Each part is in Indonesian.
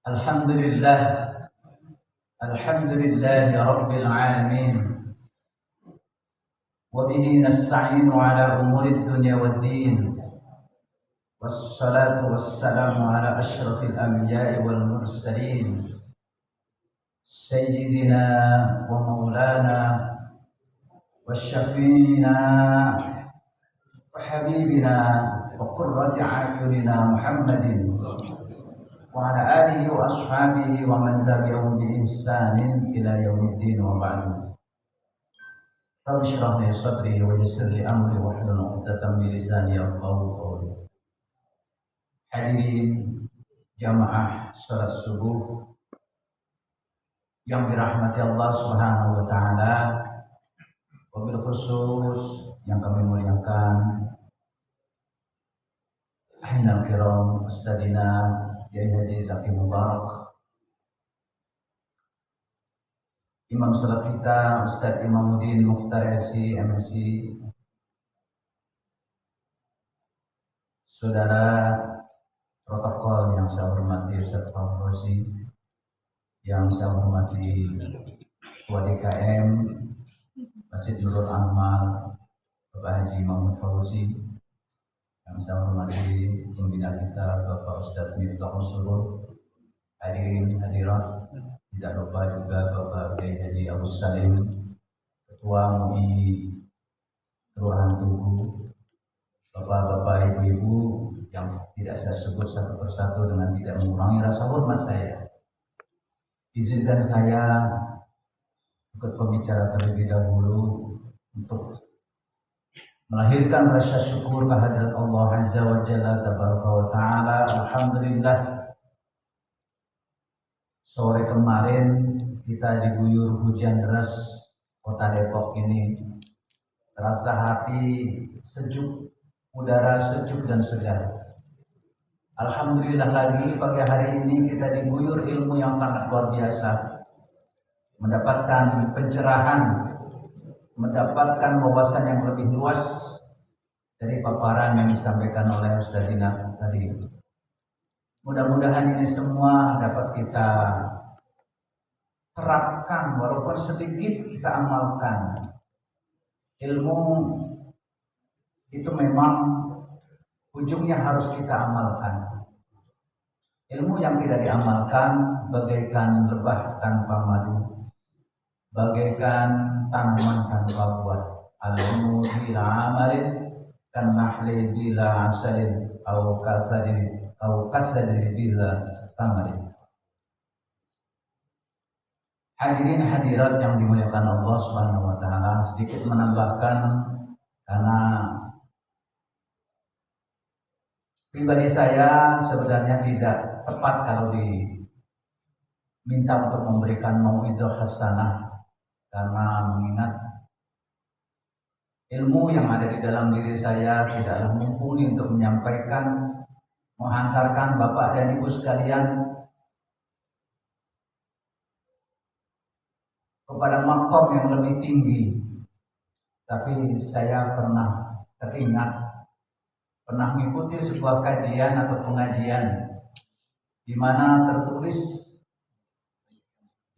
Alhamdulillah, alhamdulillahi rabbil alamin. Wa bihi nasta'inu ala umuri dunya waddin. Wassalatu wassalamu ala asyrafil anbiya'i wal mursalin. Sayyidina wa maulana wa syafi'ina wa habibina wa qurrati a'yunina Muhammadin wa ala alihi wa ashabihi wa man tabi'ahum bi ihsanin ila yaumiddin wa ba'du. Rabbi shrah li sadri wa yassir li amri wahlul 'uqdatam min lisani yafqahu qawli. Hadirin jamaah salat subuh yang dirahmati Allah Subhanahu wa taala, wabil khusus yang kami muliakan ahinal kiram Ustadina Kiai Haji Zaki Mubarak, Imam salat kita Ustadz Imamuddin Mukhtar SI MSI, saudara protokol yang saya hormati Ustadz Fauzi, yang saya hormati Ketua DKM Masjid Nurul Amal Bapak Haji Muhammad Fauzi, yang saya hormati pembina kita Bapak Ustadz Miftahul Surur, hadirin hadirat, tidak lupa juga Bapak Kiai Haji Abu Salim, Ketua MUI Kelurahan Tugu, Bapak-bapak, ibu-ibu yang tidak saya sebut satu persatu dengan tidak mengurangi rasa hormat saya. Izinkan saya ikut pembicara terlebih dahulu untuk melahirkan rasa syukur kehadirat Allah Azza wa Jalla Tabaraka wa Ta'ala. Alhamdulillah, sore kemarin kita diguyur hujan deras kota Depok ini. Terasa hati sejuk, udara sejuk dan segar. Alhamdulillah lagi pagi hari ini kita diguyur ilmu yang sangat luar biasa. Mendapatkan pencerahan, mendapatkan wawasan yang lebih luas dari paparan yang disampaikan oleh Ustadzina tadi. Mudah-mudahan ini semua dapat kita terapkan, walaupun sedikit kita amalkan. Ilmu itu memang ujungnya harus kita amalkan. Ilmu yang tidak diamalkan bagaikan lebah tanpa madu, bagaikan tanaman tanpa buah. Al-ilmu bila amalin kan nahli bila asalin au kasadin bila tamarin. Hadirin hadirat yang dimuliakan Allah Subhanahu wa taala, sedikit menambahkan karena pribadi saya sebenarnya tidak tepat kalau diminta untuk memberikan mau'izah hasanah, karena mengingat ilmu yang ada di dalam diri saya tidaklah mumpuni untuk menyampaikan, menghantarkan Bapak dan Ibu sekalian kepada makom yang lebih tinggi. Tapi saya pernah teringat, pernah mengikuti sebuah kajian atau pengajian di mana tertulis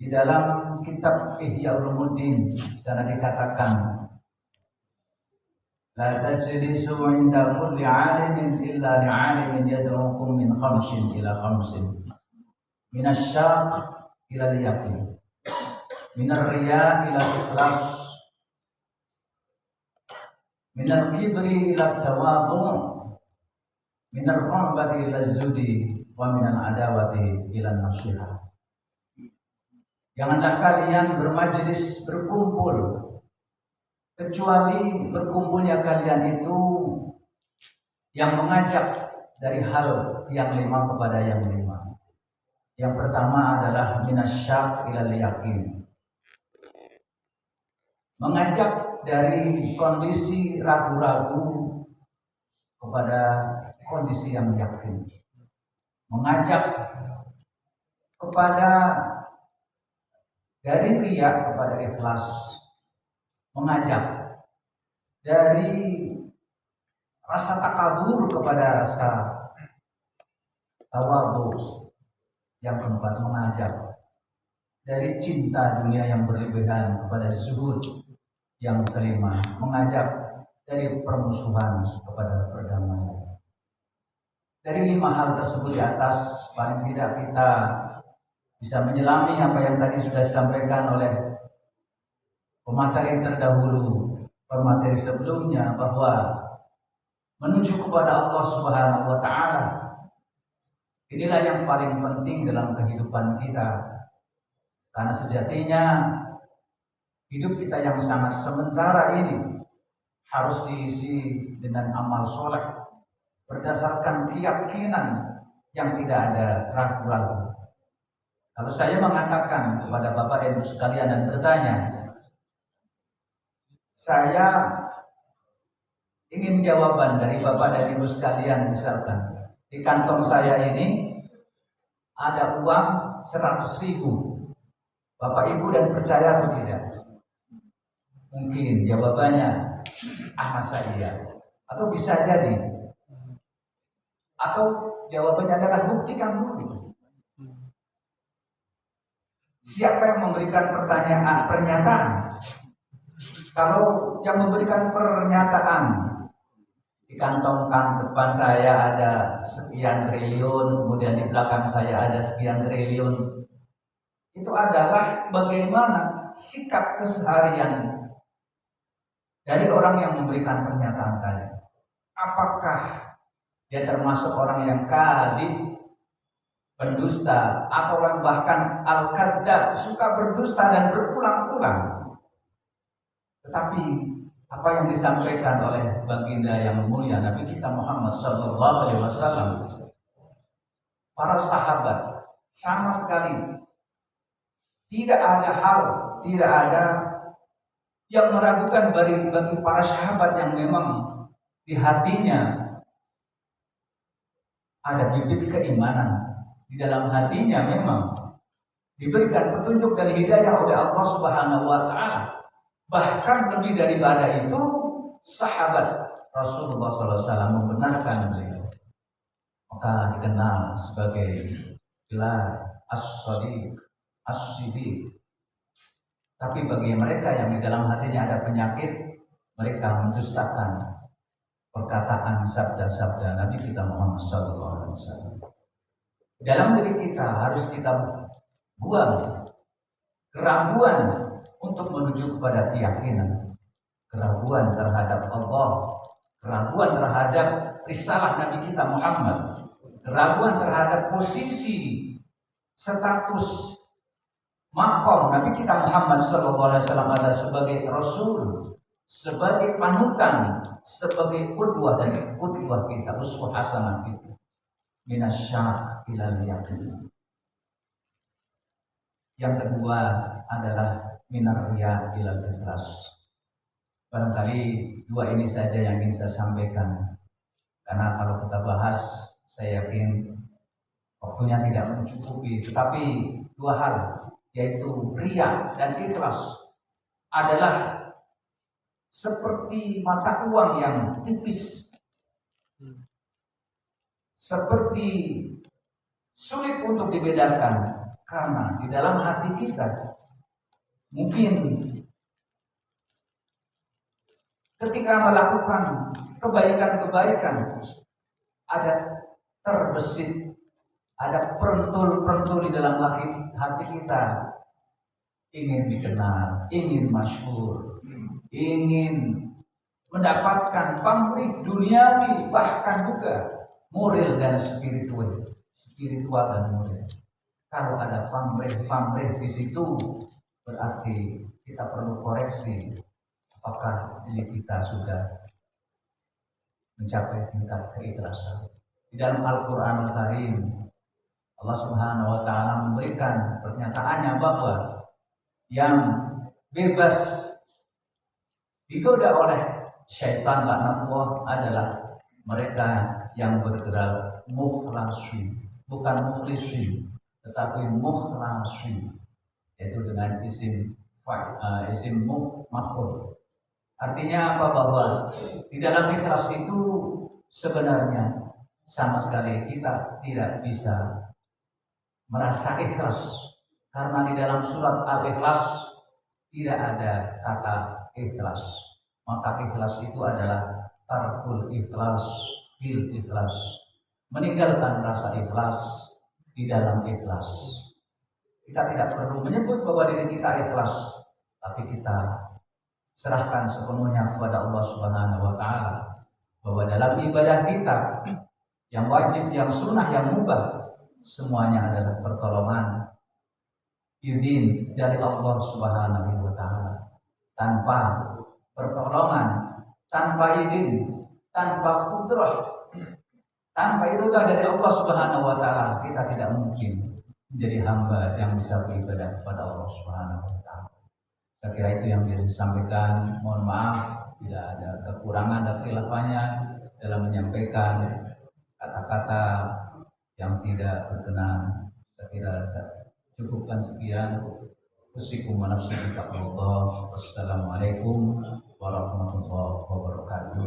di dalam kitab Ihya Ulumuddin, karena dikatakan la tajlisu 'inda kulli 'alimin illa li'alimin yad'ukum min khamsin ila khamsin, min asy-syaq ila al-yaqin, min ar-riya ila ikhlas, min al-kibri ila tawadhu', min ar-rahbati ila az-zudi, wa min al-adawati ila an-nasiha. Janganlah kalian bermajlis berkumpul kecuali berkumpulnya kalian itu yang mengajak dari hal yang lima kepada yang lima. Yang pertama adalah minasyak ilal yakin, mengajak dari kondisi ragu-ragu kepada kondisi yang yakin, mengajak kepada dari riya kepada ikhlas, mengajak dari rasa takabur kepada rasa tawadhu, Yang keempat, mengajak dari cinta dunia yang berlebihan kepada zuhud. Yang kelima, mengajak dari permusuhan kepada perdamaian. Dari 5 hal tersebut di atas, paling tidak kita bisa menyelami apa yang tadi sudah disampaikan oleh pemateri terdahulu, pemateri sebelumnya, bahwa menuju kepada Allah Subhanahu wa Ta'ala, inilah yang paling penting dalam kehidupan kita. Karena sejatinya hidup kita yang sangat sementara ini harus diisi dengan amal soleh berdasarkan keyakinan yang tidak ada ragu-ragu. Kalau saya mengatakan kepada Bapak dan Ibu sekalian dan bertanya, saya ingin jawaban dari Bapak dan Ibu sekalian, misalkan di kantong saya ini ada uang 100.000. Bapak Ibu dan percaya atau tidak? Mungkin jawabannya masa iya, atau bisa jadi, atau jawabannya adalah buktikan dulu. Siapa yang memberikan pernyataan? Kalau yang memberikan pernyataan, di kantong depan saya ada sekian triliun, kemudian di belakang saya ada sekian triliun, itu adalah bagaimana sikap keseharian dari orang yang memberikan pernyataan tadi. Apakah dia termasuk orang yang kadhib, pendusta, atau orang bahkan al-kadzdzab, suka berdusta dan berulang-ulang? Tetapi apa yang disampaikan oleh baginda yang mulia Nabi kita Muhammad SAW, para sahabat sama sekali tidak ada hal, tidak ada yang meragukan bagi para sahabat yang memang di hatinya ada bibit keimanan. Di dalam hatinya memang diberikan petunjuk dan hidayah oleh Allah Subhanahu wa Ta'ala. Bahkan lebih daripada itu, sahabat Rasulullah SAW membenarkan beliau, maka dikenal sebagai gelar as-sadiq, as-siddiq. Tapi bagi mereka yang di dalam hatinya ada penyakit, mereka mendustakan perkataan sabda-sabda Nabi kita Muhammad SAW. Dalam diri kita harus kita buang keraguan untuk menuju kepada keyakinan, keraguan terhadap Allah, keraguan terhadap risalah Nabi kita Muhammad, keraguan terhadap posisi, status, makom Nabi kita Muhammad SAW ada sebagai Rasul, sebagai panutan, sebagai qudwah dan qudwah kita, uswah hasanah kita. Minasyak ilal yakin. Yang kedua adalah minar riya ilal ikhlas. Barangkali 2 ini saja yang ingin saya sampaikan, karena kalau kita bahas saya yakin waktunya tidak mencukupi. Tetapi 2 hal, yaitu riya dan ikhlas, adalah seperti mata uang yang tipis, seperti sulit untuk dibedakan, karena di dalam hati kita mungkin ketika melakukan kebaikan-kebaikan ada terbesit, ada perentul-perentul di dalam hati kita, ingin dikenal, ingin masyhur, ingin mendapatkan pamrih duniawi, bahkan juga moral dan spiritual dan moral. Kalau ada pamrih di situ, berarti kita perlu koreksi apakah diri kita sudah mencapai tingkat keikhlasan. Di dalam Al-Qur'anul Karim, Allah Subhanahu wa Ta'ala memberikan pernyataannya bahwa yang bebas digoda oleh syaitan laknatullah adalah mereka yang bergerak mukhlasin, bukan mukhlisin, tetapi mukhlasin, yaitu dengan isim maf'ul. Artinya apa? Bahwa di dalam ikhlas itu sebenarnya sama sekali kita tidak bisa merasa ikhlas, karena di dalam surat Al-Ikhlas tidak ada kata ikhlas. Maka ikhlas itu adalah tarkul ikhlas fil ikhlas, meninggalkan rasa ikhlas di dalam ikhlas. Kita tidak perlu menyebut bahwa diri kita ikhlas, tapi kita serahkan sepenuhnya kepada Allah Subhanahu wa taala, bahwa dalam ibadah kita yang wajib, yang sunnah, yang mubah, semuanya adalah pertolongan izin dari Allah Subhanahu wa taala. Tanpa pertolongan, tanpa izin, tanpa kudrah, tanpa iroda dari Allah Subhanahu wa taala, kita tidak mungkin menjadi hamba yang bisa beribadah kepada Allah Subhanahu wa taala. Saya kira itu yang bisa disampaikan. Mohon maaf bila ada kekurangan dan khilafahnya dalam menyampaikan kata-kata yang tidak berkenan. Saya kira saya cukupkan sekian. Usikum wa nafsi bittaqwallah. Wassalamualaikum warahmatullahi wabarakatuh.